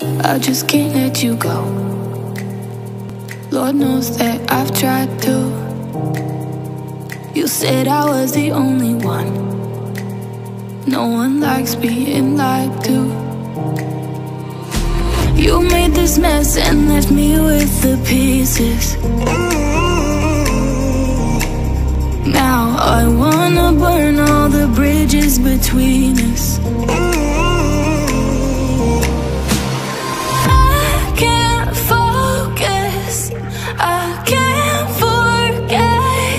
I just can't let you go. Lord knows that I've tried to. You said I was the only one. No one likes being lied to. You made this mess and left me with the pieces. Now I wanna burn all the bridges between us. I can't focus, I can't forget.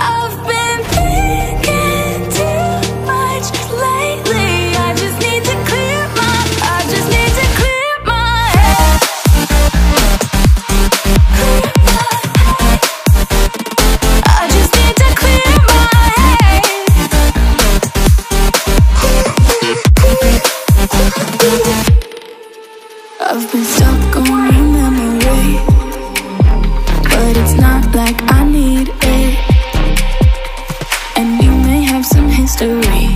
I've been thinking too much lately. I just need to clear my head. I just need to clear my head. I've been stuck on your memory, but it's not like I need it. And you may have some history,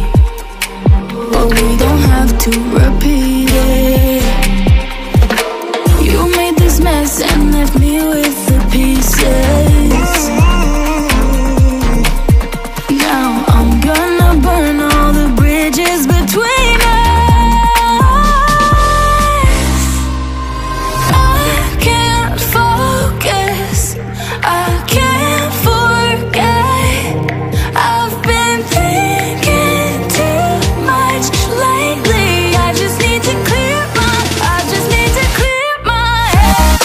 but we don't have to repeat it. You made this mess and left me with the pieces. Now I'm gonna burn all the bridges between us. I can't focus, I can't forget. I've been thinking too much lately. I just need to clear my head.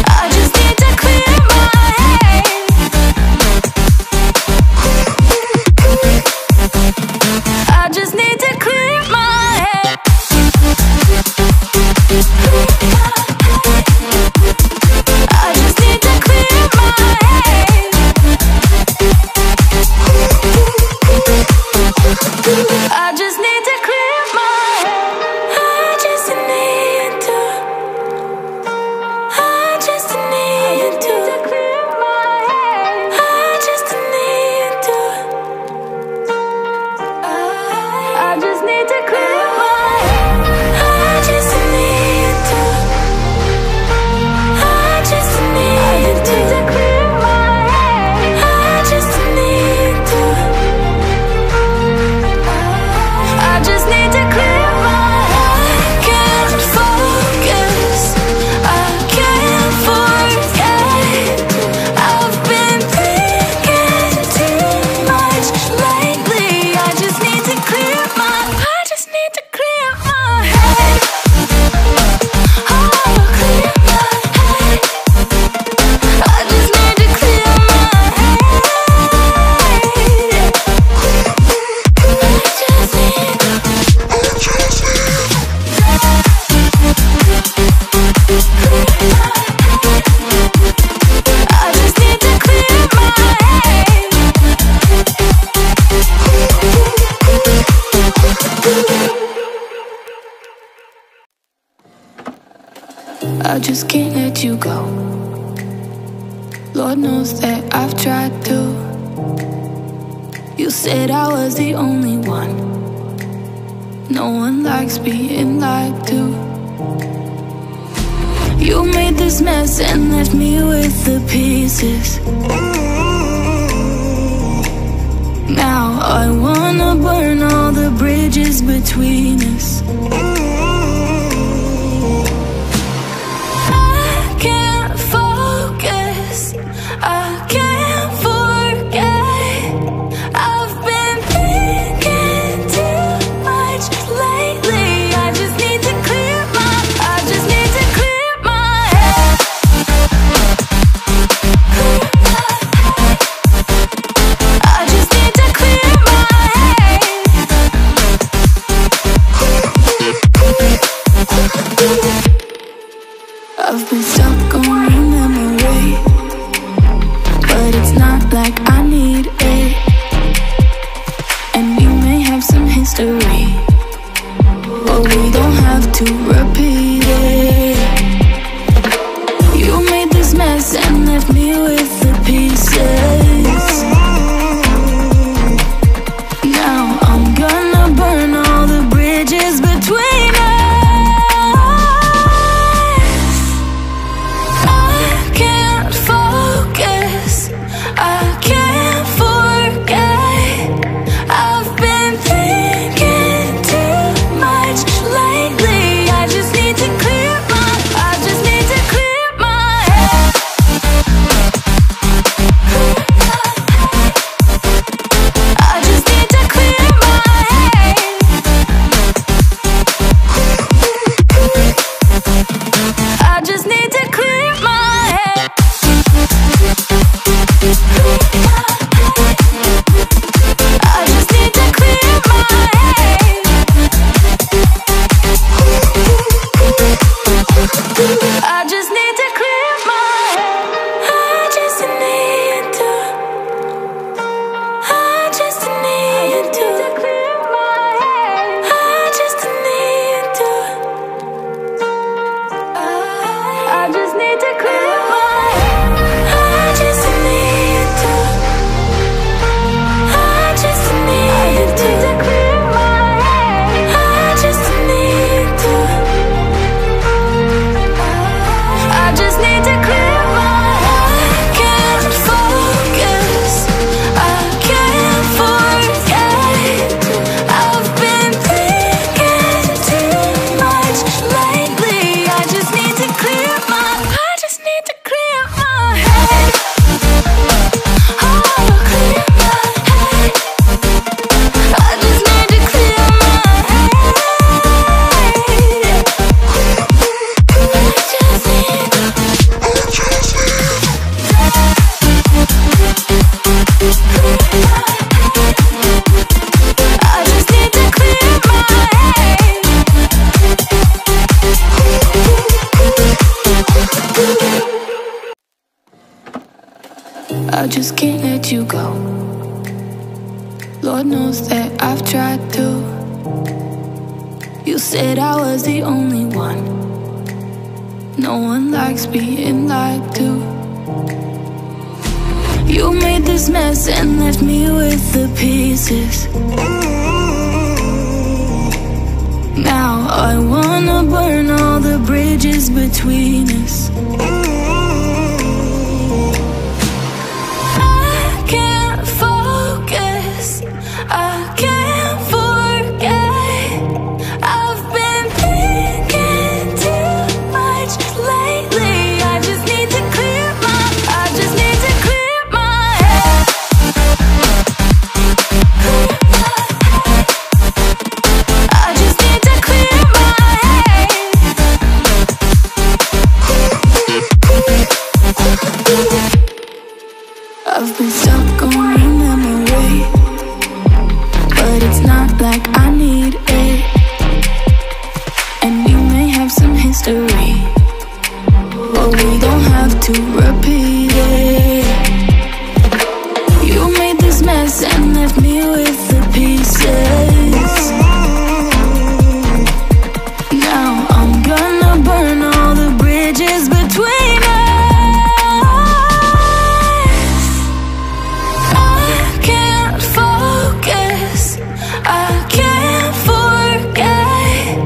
I just need to clear my head. I just need to clear my head. I just need to clear my head. I just need to clear my head. I just need to. I just need to clear my head. I just need to. I just need to clear my head. I just need to. I just need to clear my head. I just need to. I just need to clear my head. I can't focus, I can't forget. I've been thinking too much lately. I just need to clear my head. Oh, clear my head. I just need to clear my head. I just need to clear my head. I just can't let you go. Lord knows that I've tried to. You said I was the only one. No one likes being lied to. You made this mess and left me with the pieces. Now I wanna burn all the bridges between us. I can't focus, I can't forget. I've been thinking too much lately. I just need to clear my head. I just need to clear my head. I just can't let you go. Lord knows that I've tried to. You said I was the only one. No one likes being lied to. You made this mess and left me with the pieces. Now I wanna burn all the bridges between us. I can't focus, I can't forget. I've been thinking too much lately. I just need to clear my head. I just need to clear my head. I've been stuck on your memory, but it's not like I need it. And we may have some history, but we don't have to repeat it. You made this mess and left me with the pieces. Now I'm gonna burn all the bridges between us. I can't focus, I can't forget.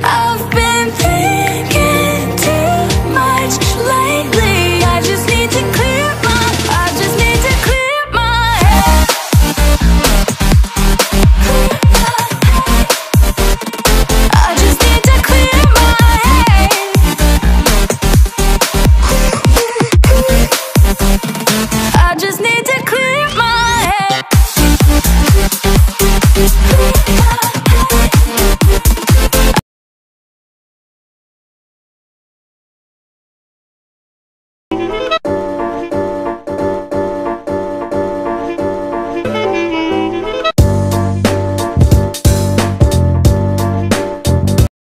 I've been thinking too much lately. I just need to clear my head. I just need to clear my head. I just need to clear my head.